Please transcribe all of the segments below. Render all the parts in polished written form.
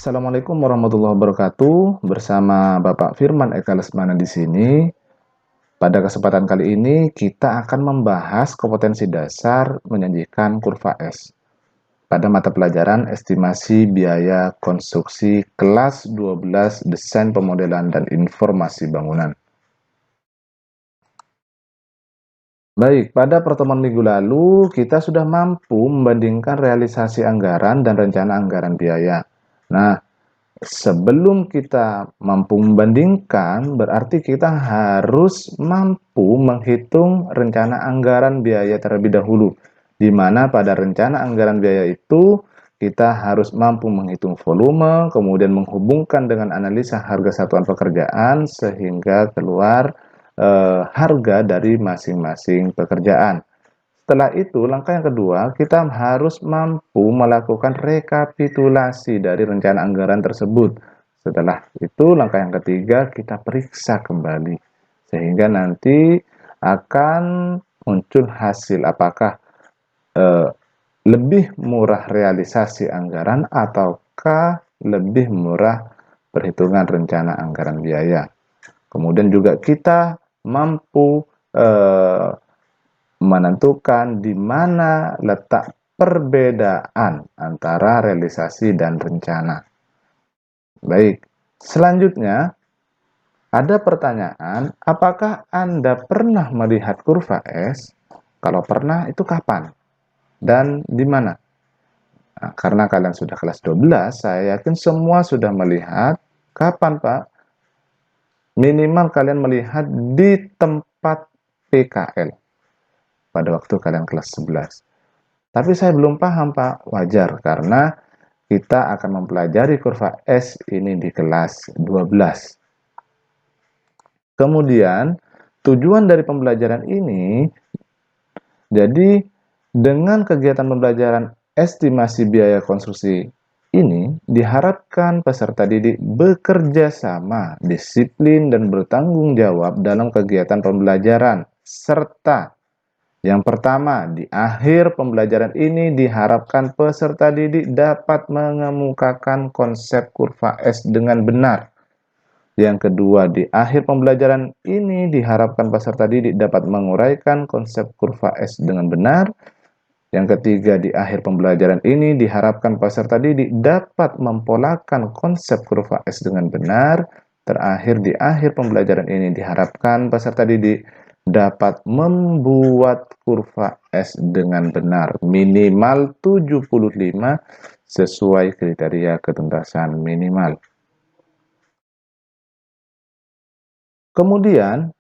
Assalamualaikum warahmatullahi wabarakatuh. Bersama Bapak Firman Eka Lesmana di sini. Pada kesempatan kali ini kita akan membahas kompetensi dasar menyajikan kurva S pada mata pelajaran estimasi biaya konstruksi kelas 12 Desain Pemodelan dan Informasi Bangunan. Baik, pada pertemuan minggu lalu kita sudah mampu membandingkan realisasi anggaran dan rencana anggaran biaya. Nah, sebelum kita mampu membandingkan, berarti kita harus mampu menghitung rencana anggaran biaya terlebih dahulu. Di mana pada rencana anggaran biaya itu, kita harus mampu menghitung volume, kemudian menghubungkan dengan analisa harga satuan pekerjaan, sehingga keluar harga dari masing-masing pekerjaan. Setelah itu, langkah yang kedua, kita harus mampu melakukan rekapitulasi dari rencana anggaran tersebut. Setelah itu, langkah yang ketiga, kita periksa kembali. Sehingga nanti akan muncul hasil apakah lebih murah realisasi anggaran ataukah lebih murah perhitungan rencana anggaran biaya. Kemudian juga kita mampu menentukan di mana letak perbedaan antara realisasi dan rencana. Baik, selanjutnya ada pertanyaan, apakah Anda pernah melihat kurva S? Kalau pernah, itu kapan? Dan di mana? Nah, karena kalian sudah kelas 12, saya yakin semua sudah melihat. Kapan, Pak? Minimal kalian melihat di tempat PKL pada waktu kalian kelas 11. Tapi saya belum paham, Pak. Wajar, karena kita akan mempelajari kurva S ini di kelas 12. Kemudian, tujuan dari pembelajaran ini, jadi dengan kegiatan pembelajaran estimasi biaya konstruksi ini, diharapkan peserta didik bekerja sama, disiplin, dan bertanggung jawab dalam kegiatan pembelajaran, serta yang pertama, di akhir pembelajaran ini diharapkan peserta didik dapat mengemukakan konsep kurva S dengan benar. Yang kedua, di akhir pembelajaran ini diharapkan peserta didik dapat menguraikan konsep kurva S dengan benar. Yang ketiga, di akhir pembelajaran ini diharapkan peserta didik dapat mempolakan konsep kurva S dengan benar. Terakhir, di akhir pembelajaran ini diharapkan peserta didik dapat membuat kurva S dengan benar, minimal 75 sesuai kriteria ketuntasan minimal. Kemudian,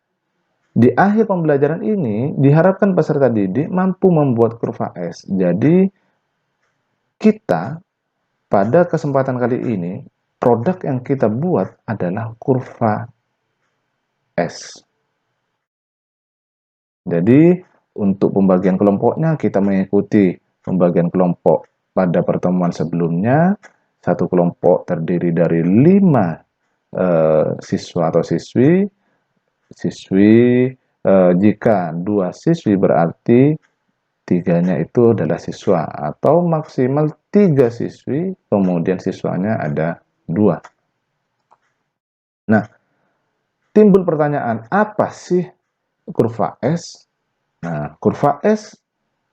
di akhir pembelajaran ini diharapkan peserta didik mampu membuat kurva S. Jadi, kita pada kesempatan kali ini, produk yang kita buat adalah kurva S. Jadi, untuk pembagian kelompoknya, kita mengikuti pembagian kelompok pada pertemuan sebelumnya. Satu kelompok terdiri dari 5 siswa atau siswi. Jika 2 siswi berarti 3-nya itu adalah siswa, atau maksimal 3 siswi, kemudian siswanya ada 2. Nah, timbul pertanyaan, apa sih kurva S? Nah, kurva S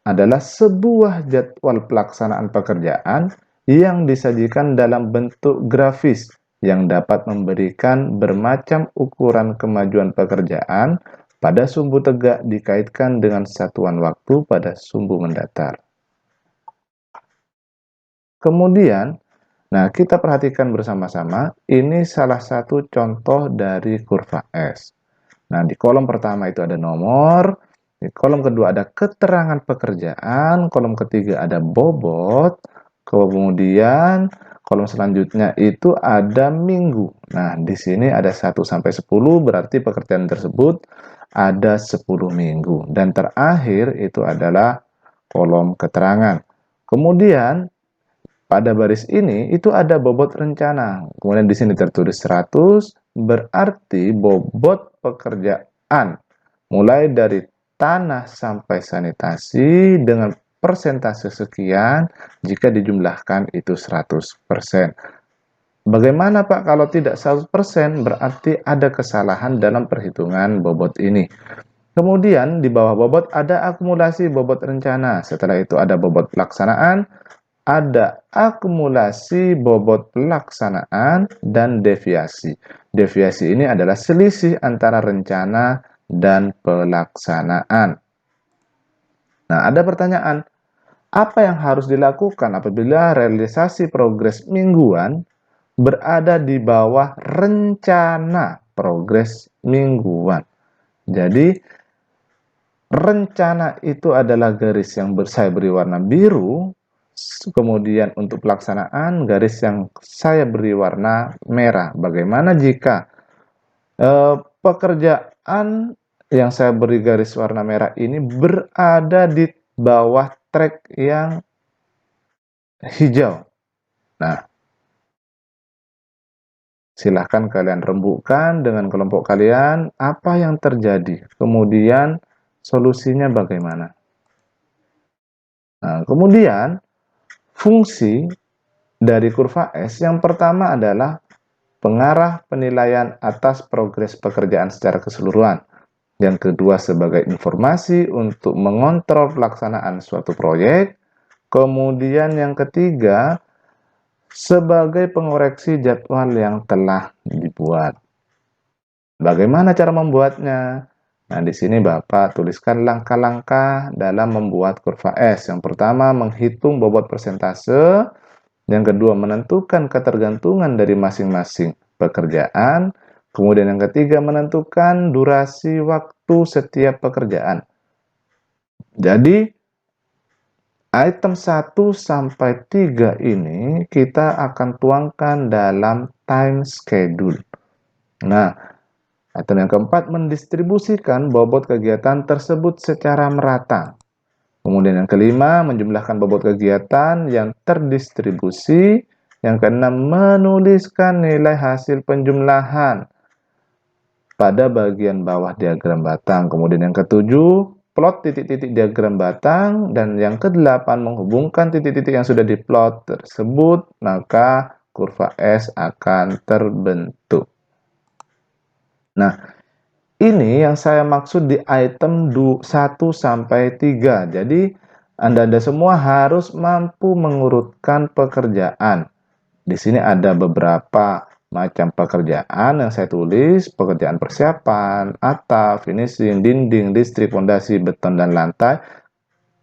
adalah sebuah jadwal pelaksanaan pekerjaan yang disajikan dalam bentuk grafis yang dapat memberikan bermacam ukuran kemajuan pekerjaan pada sumbu tegak dikaitkan dengan satuan waktu pada sumbu mendatar. Kemudian, nah kita perhatikan bersama-sama, ini salah satu contoh dari kurva S. Nah, di kolom pertama itu ada nomor, di kolom kedua ada keterangan pekerjaan, kolom ketiga ada bobot, kemudian kolom selanjutnya itu ada minggu. Nah, di sini ada 1 sampai 10, berarti pekerjaan tersebut ada 10 minggu. Dan terakhir itu adalah kolom keterangan. Kemudian pada baris ini itu ada bobot rencana. Kemudian di sini tertulis 100, berarti bobot pekerjaan mulai dari tanah sampai sanitasi dengan persentase sekian, jika dijumlahkan itu 100%. Bagaimana Pak kalau tidak 100%? Berarti ada kesalahan dalam perhitungan bobot ini. Kemudian di bawah bobot ada akumulasi bobot rencana. Setelah itu ada bobot pelaksanaan, ada akumulasi bobot pelaksanaan, dan deviasi. Deviasi ini adalah selisih antara rencana dan pelaksanaan. Nah, ada pertanyaan, apa yang harus dilakukan apabila realisasi progres mingguan berada di bawah rencana progres mingguan? Jadi, rencana itu adalah garis yang saya beri warna biru, kemudian untuk pelaksanaan garis yang saya beri warna merah. Bagaimana jika pekerjaan yang saya beri garis warna merah ini berada di bawah track yang hijau? Nah, silahkan kalian rembukkan dengan kelompok kalian apa yang terjadi, kemudian solusinya bagaimana. Nah, kemudian fungsi dari kurva S yang pertama adalah pengarah penilaian atas progres pekerjaan secara keseluruhan. Yang kedua sebagai informasi untuk mengontrol pelaksanaan suatu proyek. Kemudian yang ketiga sebagai pengoreksi jadwal yang telah dibuat. Bagaimana cara membuatnya? Nah, di sini Bapak tuliskan langkah-langkah dalam membuat kurva S. Yang pertama, menghitung bobot persentase. Yang kedua, menentukan ketergantungan dari masing-masing pekerjaan. Kemudian yang ketiga, menentukan durasi waktu setiap pekerjaan. Jadi, item 1 sampai 3 ini kita akan tuangkan dalam time schedule. Nah, item yang keempat, mendistribusikan bobot kegiatan tersebut secara merata. Kemudian yang kelima, menjumlahkan bobot kegiatan yang terdistribusi. Yang keenam, menuliskan nilai hasil penjumlahan pada bagian bawah diagram batang. Kemudian yang ketujuh, plot titik-titik diagram batang. Dan yang kedelapan, menghubungkan titik-titik yang sudah diplot tersebut, maka kurva S akan terbentuk. Nah, ini yang saya maksud di item 1 sampai 3. Jadi, Anda semua harus mampu mengurutkan pekerjaan. Di sini ada beberapa macam pekerjaan yang saya tulis, pekerjaan persiapan, atap, finishing, dinding, listrik, fondasi, beton, dan lantai.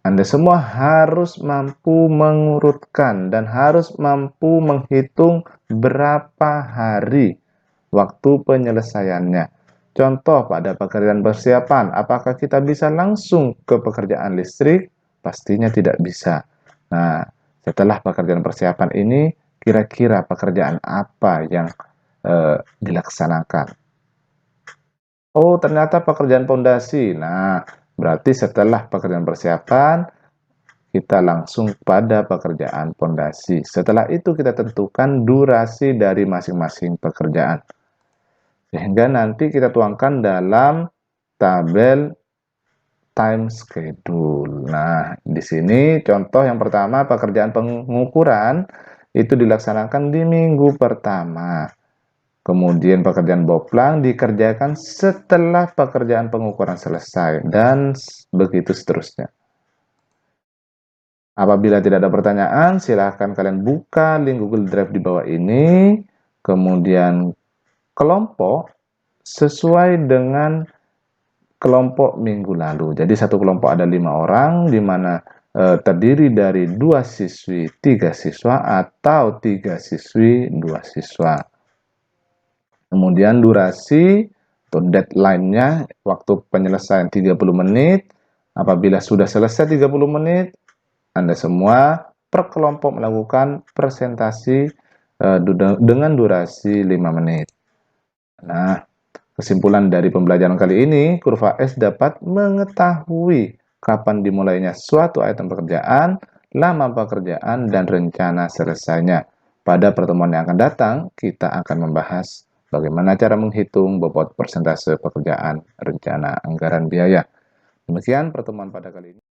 Anda semua harus mampu mengurutkan dan harus mampu menghitung berapa hari waktu penyelesaiannya. Contoh pada pekerjaan persiapan, apakah kita bisa langsung ke pekerjaan listrik? Pastinya tidak bisa. Nah, setelah pekerjaan persiapan ini, kira-kira pekerjaan apa yang dilaksanakan? Oh, ternyata pekerjaan fondasi. Nah, berarti setelah pekerjaan persiapan, kita langsung pada pekerjaan fondasi. Setelah itu kita tentukan durasi dari masing-masing pekerjaan. Sehingga nanti kita tuangkan dalam tabel time schedule. Nah, di sini contoh yang pertama, pekerjaan pengukuran itu dilaksanakan di minggu pertama. Kemudian pekerjaan boplang dikerjakan setelah pekerjaan pengukuran selesai, dan begitu seterusnya. Apabila tidak ada pertanyaan, silahkan kalian buka link Google Drive di bawah ini. Kemudian kelompok sesuai dengan kelompok minggu lalu. Jadi satu kelompok ada 5 orang, di mana terdiri dari 2 siswi, 3 siswa, atau 3 siswi, 2 siswa. Kemudian durasi atau deadline-nya, waktu penyelesaian 30 menit. Apabila sudah selesai 30 menit, Anda semua per kelompok melakukan presentasi dengan durasi 5 menit. Nah, kesimpulan dari pembelajaran kali ini, kurva S dapat mengetahui kapan dimulainya suatu item pekerjaan, lama pekerjaan, dan rencana selesainya. Pada pertemuan yang akan datang, kita akan membahas bagaimana cara menghitung bobot persentase pekerjaan, rencana, anggaran biaya. Demikian pertemuan pada kali ini.